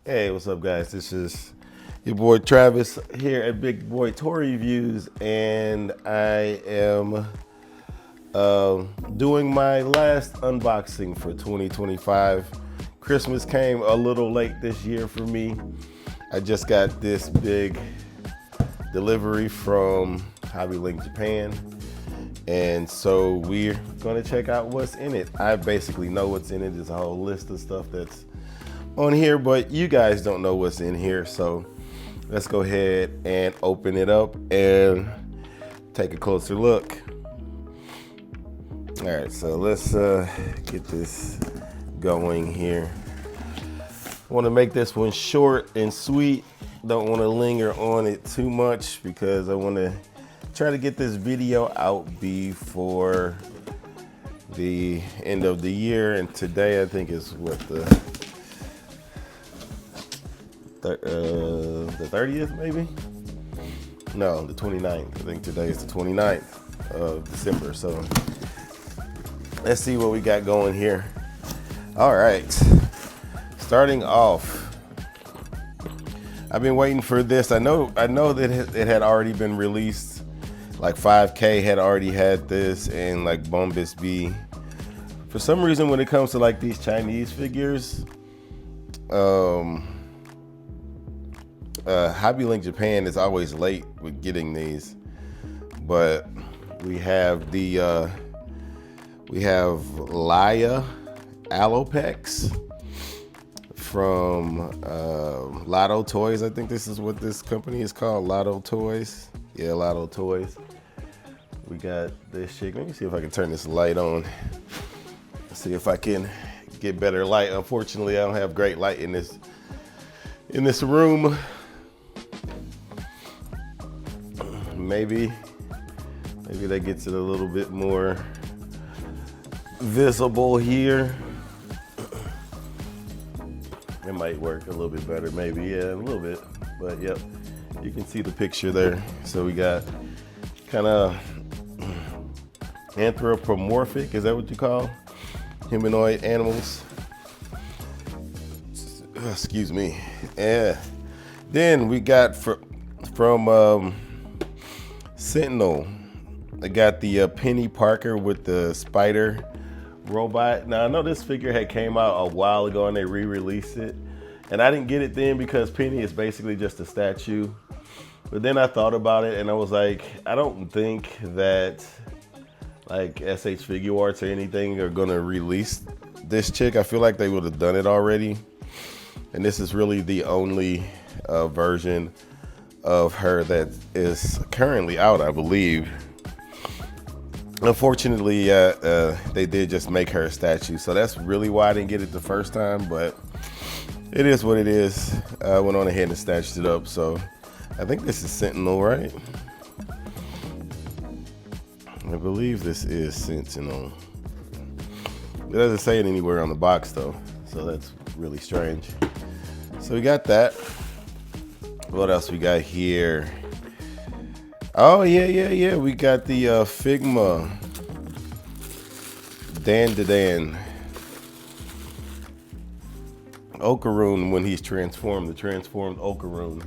Hey, what's up, guys? This is your boy Travis here at Big Boy Toy Reviews, and I am doing my last unboxing for 2025. Christmas came a little late this year for me. I just got this big delivery from Hobby Link Japan, and so we're gonna check out what's in it. I basically know what's in it. There's a whole list of stuff that's on here, but you guys don't know what's in here, so let's go ahead and open it up and take a closer look. All right, so let's get this going here. I want to make this one short and sweet. Don't want to linger on it too much because I want to try to get this video out before the end of the year, and today I think is what the 30th, maybe? No, the 29th. I think today is the 29th of December. So let's see what we got going here. All right, starting off, I've been waiting for this. I know that it had already been released. Like 5K had already had this, and like Bombus B. For some reason, when it comes to like these Chinese figures, Hobby Link Japan is always late with getting these, but we have the Laya Alopex from Lotto Toys. I think this is what this company is called, Lotto Toys. Yeah, Lotto Toys. We got this chick. Let me see if I can turn this light on. Let's see if I can get better light. Unfortunately, I don't have great light in this room. Maybe that gets it a little bit more visible here. It might work a little bit better, maybe, yeah, a little bit. But yep, you can see the picture there. So we got kind of anthropomorphic, is that what you call humanoid animals? Excuse me. Yeah. Then we got from Sentinel, I got the Penny Parker with the spider robot. Now I know this figure had came out a while ago and they re-released it, and I didn't get it then because Penny is basically just a statue. But then I thought about it and I was like, I don't think that like SH Figure Arts or anything are gonna release this chick. I feel like they would have done it already, and this is really the only version of her that is currently out, I believe. Unfortunately, they did just make her a statue, so that's really why I didn't get it the first time, but it is what it is. I went on ahead and snatched it up, so I think this is Sentinel, right? I believe this is Sentinel. It doesn't say it anywhere on the box though, so that's really strange. So we got that. What else we got here? Oh yeah. We got the Figma Dan Okaroon when he's transformed, the transformed Okaroon.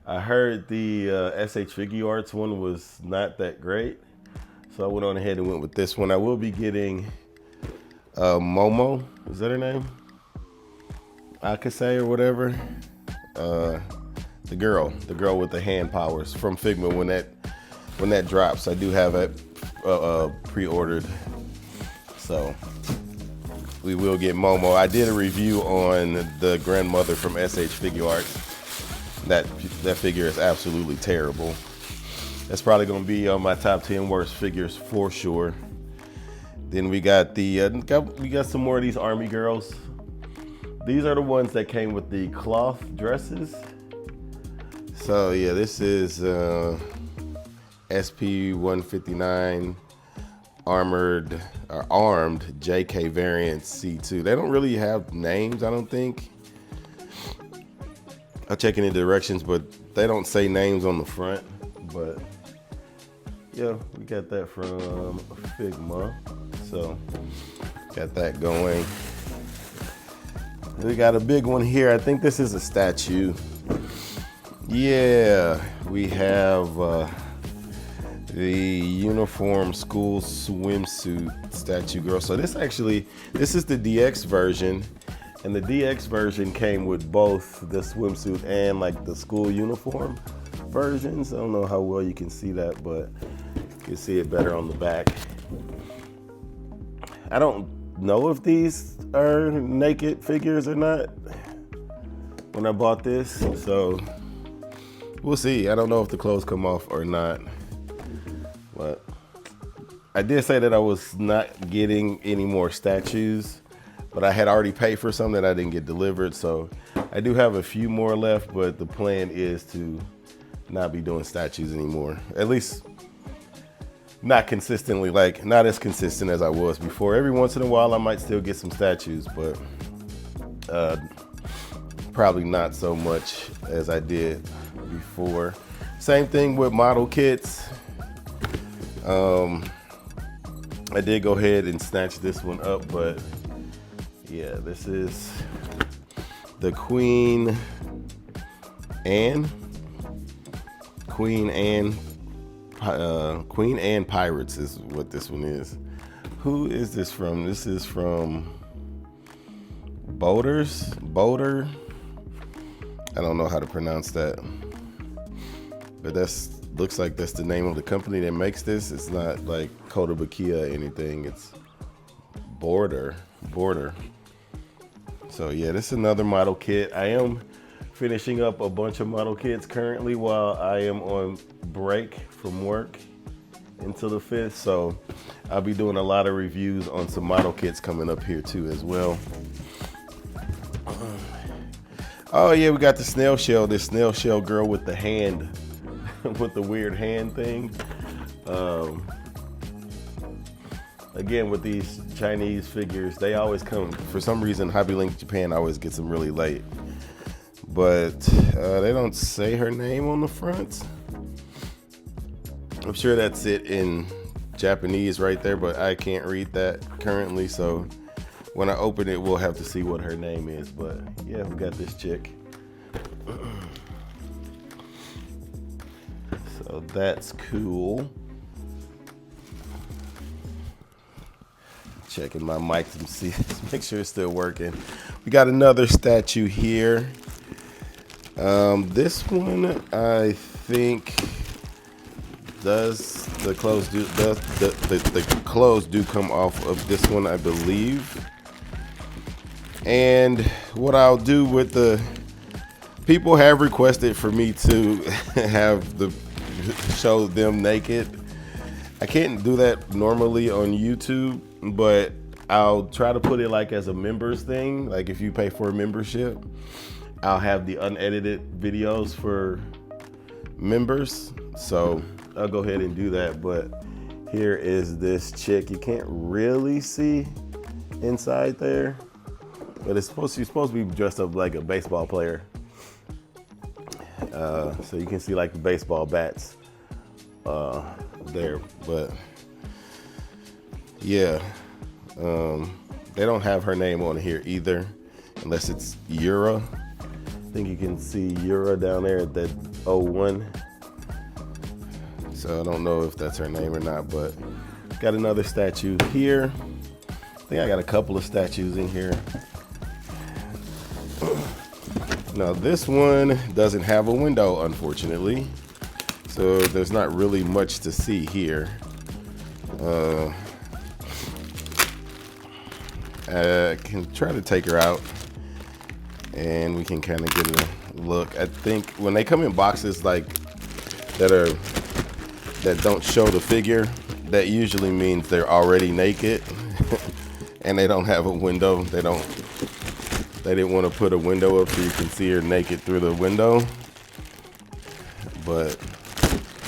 I heard the SH Figure Arts one was not that great, so I went on ahead and went with this one. I will be getting Momo, is that her name? Akase or whatever. The girl with the hand powers from Figma when that drops. I do have it pre-ordered, so we will get Momo. I did a review on the grandmother from SH Figure Arts. That figure is absolutely terrible. That's probably gonna be on my top 10 worst figures for sure. Then we got we got some more of these army girls. These are the ones that came with the cloth dresses. So yeah, this is SP-159 armed JK variant C2. They don't really have names, I don't think. I'll check in the directions, but they don't say names on the front. But yeah, we got that from Figma. So got that going. We got a big one here. I think this is a statue. Yeah, we have the uniform school swimsuit statue girl. So this is the DX version, and the DX version came with both the swimsuit and like the school uniform versions. I don't know how well you can see that, but you can see it better on the back. I don't know if these are naked figures or not when I bought this, so we'll see. I don't know if the clothes come off or not, but I did say that I was not getting any more statues, but I had already paid for some that I didn't get delivered, so I do have a few more left, but the plan is to not be doing statues anymore, at least not consistently, like not as consistent as I was before. Every once in a while I might still get some statues, but probably not so much as I did before. Same thing with model kits. I did go ahead and snatch this one up, but yeah, this is the Queen Anne Pirates is what this one is. Who is this from? This is from Boulder. I don't know how to pronounce that, but looks like that's the name of the company that makes this. It's not like Kotobukiya or anything. It's Border. So yeah, this is another model kit. I am finishing up a bunch of model kits currently while I am on break from work until the 5th. So I'll be doing a lot of reviews on some model kits coming up here too as well. Oh yeah, we got the snail shell, this snail shell girl with the hand, with the weird hand thing. Again, with these Chinese figures, they always come, for some reason, Hobby Link Japan always gets them really late. But they don't say her name on the front. I'm sure that's it in Japanese right there, but I can't read that currently. So when I open it, we'll have to see what her name is. But yeah, we got this chick. So that's cool. Checking my mic to see, make sure it's still working. We got another statue here. This one, I think, the clothes do come off of this one, I believe. And what I'll do with the people have requested for me to have show them naked. I can't do that normally on YouTube, but I'll try to put it like as a members thing. Like if you pay for a membership, I'll have the unedited videos for members. So I'll go ahead and do that. But here is this chick. You can't really see inside there, but you're supposed to be dressed up like a baseball player. So you can see like the baseball bats there. But yeah, they don't have her name on here either, unless it's Yura. I think you can see Yura down there at that 01. So I don't know if that's her name or not, but got another statue here. I think I got a couple of statues in here. Now this one doesn't have a window, unfortunately. So there's not really much to see here. I can try to take her out and we can kind of get a look. I think when they come in boxes like that don't show the figure, that usually means they're already naked and they don't have a window. They didn't want to put a window up so you can see her naked through the window. But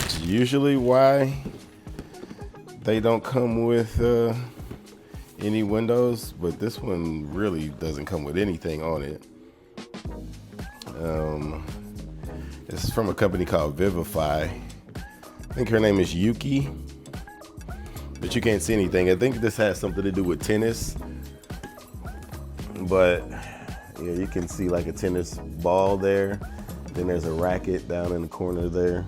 it's usually why they don't come with any windows, but this one really doesn't come with anything on it. It's from a company called Vivify. I think her name is Yuki, but you can't see anything. I think this has something to do with tennis, but Yeah, you can see like a tennis ball there. Then there's a racket down in the corner there.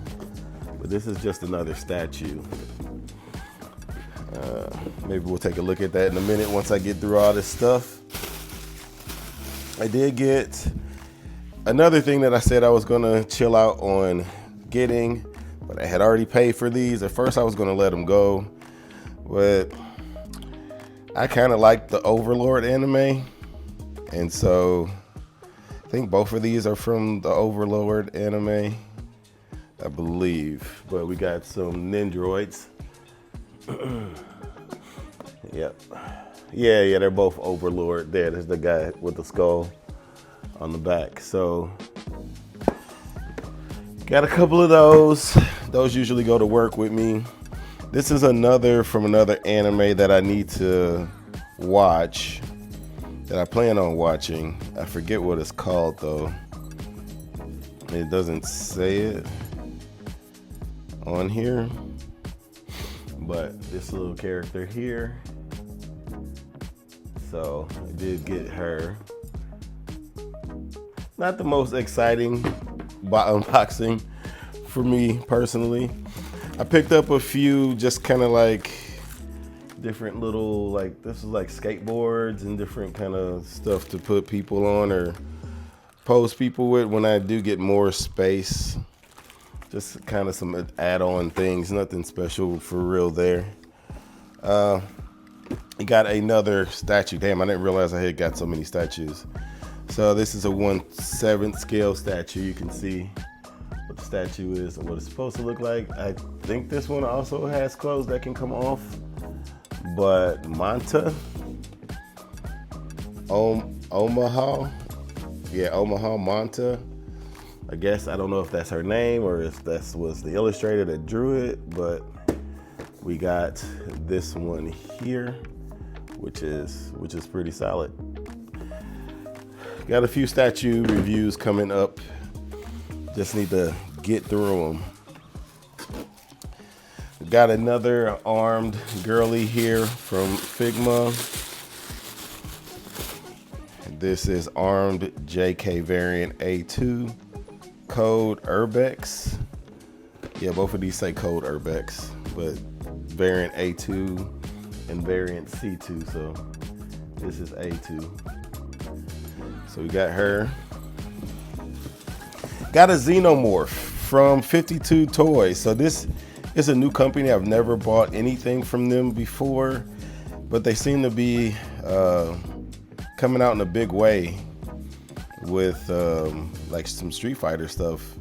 But this is just another statue. Maybe we'll take a look at that in a minute once I get through all this stuff. I did get another thing that I said I was gonna chill out on getting, but I had already paid for these. At first I was gonna let them go, but I kind of like the Overlord anime. And so I think both of these are from the Overlord anime, I believe. But we got some Nendoroids. Yep. Yeah, they're both Overlord. There's the guy with the skull on the back. So got a couple of those. Those usually go to work with me. This is another from another anime that I need to watch, that I plan on watching. I forget what it's called though. It doesn't say it on here. But this little character here. So I did get her. Not the most exciting unboxing for me personally. I picked up a few just kind of like different little, like this is like skateboards and different kind of stuff to put people on or pose people with when I do get more space. Just kind of some add-on things, nothing special for real there. You got another statue. Damn, I didn't realize I had got so many statues. So this is a 1/7 scale statue. You can see what the statue is and what it's supposed to look like. I think this one also has clothes that can come off. But Manta, Omaha, Manta. I guess, I don't know if that's her name or if that was the illustrator that drew it, but we got this one here, which is pretty solid. Got a few statue reviews coming up. Just need to get through them. Got another armed girly here from Figma. This is armed JK variant A2. Code Urbex. Yeah, both of these say code Urbex, but variant A2 and variant C2, so this is A2. So we got her. Got a Xenomorph from 52 Toys. So this is a new company. I've never bought anything from them before, but they seem to be coming out in a big way with like some Street Fighter stuff.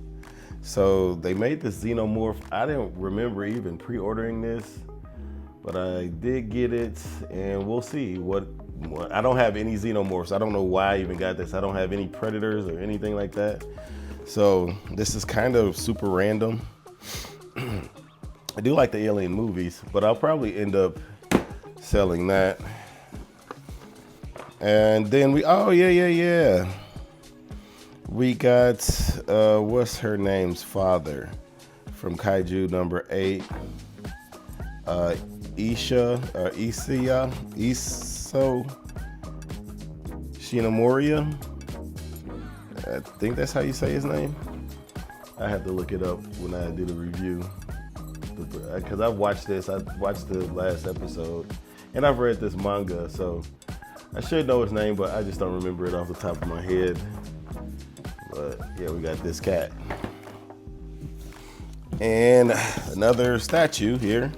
So they made this Xenomorph. I didn't remember even pre-ordering this, but I did get it, and we'll see what I don't have any Xenomorphs. I don't know why I even got this. I don't have any Predators or anything like that. So this is kind of super random. I do like the Alien movies, but I'll probably end up selling that. And then we got, what's her name's father from Kaiju number 8. Isso Shinomura. I think that's how you say his name. I have to look it up when I do the review. Because I've watched this, I watched the last episode, and I've read this manga, so I should know his name, but I just don't remember it off the top of my head. But yeah, we got this cat. And another statue here.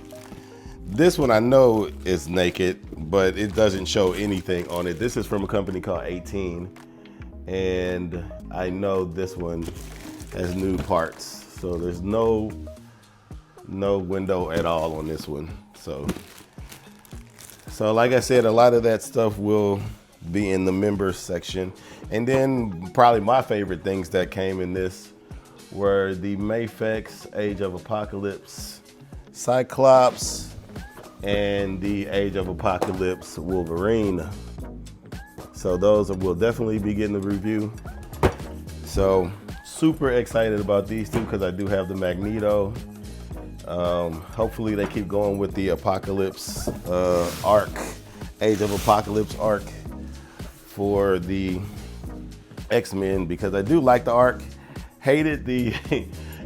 This one I know is naked, but it doesn't show anything on it. This is from a company called 18. And I know this one has new parts. So there's no window at all on this one. So like I said, a lot of that stuff will be in the members section. And then probably my favorite things that came in this were the Mafex Age of Apocalypse Cyclops and the Age of Apocalypse Wolverine. So those will definitely be getting a review. So super excited about these two because I do have the Magneto. Hopefully they keep going with the Apocalypse arc, Age of Apocalypse arc for the X-Men because I do like the arc. Hated the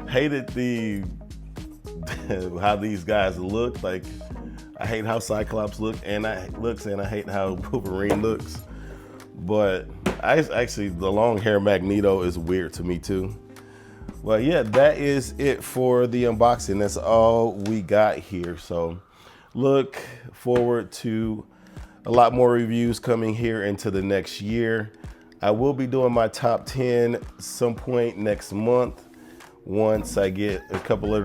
hated the how these guys look. Like, I hate how Cyclops looks, and I hate how Wolverine looks. But actually, the long hair Magneto is weird to me too. Well, yeah, that is it for the unboxing. That's all we got here. So look forward to a lot more reviews coming here into the next year. I will be doing my top 10 some point next month once I get a couple of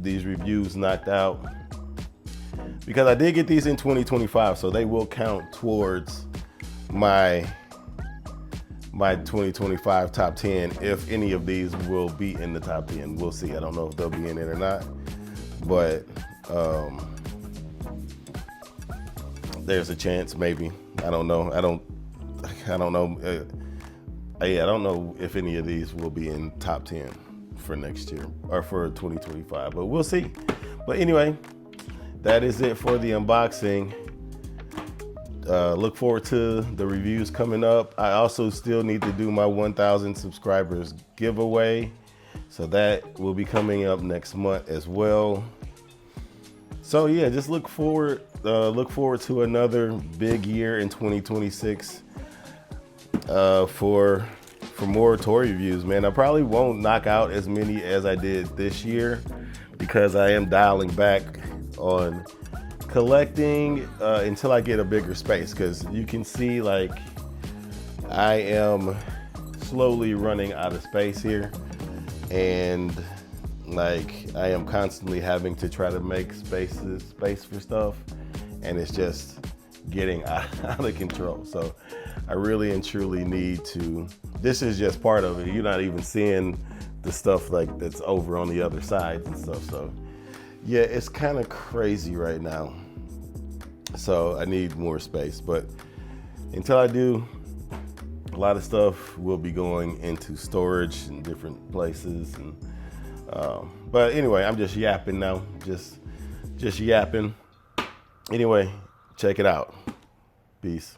these reviews knocked out, because I did get these in 2025, so they will count towards my 2025 top 10 if any of these will be in the top 10. We'll see. I don't know if they'll be in it or not, but there's a chance, maybe. I don't know. I don't know. I don't know if any of these will be in top 10 for next year or for 2025, but we'll see. But anyway, that is it for the unboxing. Look forward to the reviews coming up. I also still need to do my 1,000 subscribers giveaway, so that will be coming up next month as well. So yeah, just look forward to another big year in 2026 for more toy reviews, man. I probably won't knock out as many as I did this year because I am dialing back on collecting until I get a bigger space, because you can see, like, I am slowly running out of space here, and like, I am constantly having to try to make space for stuff, and it's just getting out of control. So I really and truly need to, this is just part of it. You're not even seeing the stuff like that's over on the other sides and stuff. So yeah, it's kind of crazy right now. So I need more space, but until I do, a lot of stuff will be going into storage in different places. And but anyway, I'm just yapping now, just yapping. Anyway, check it out. Peace.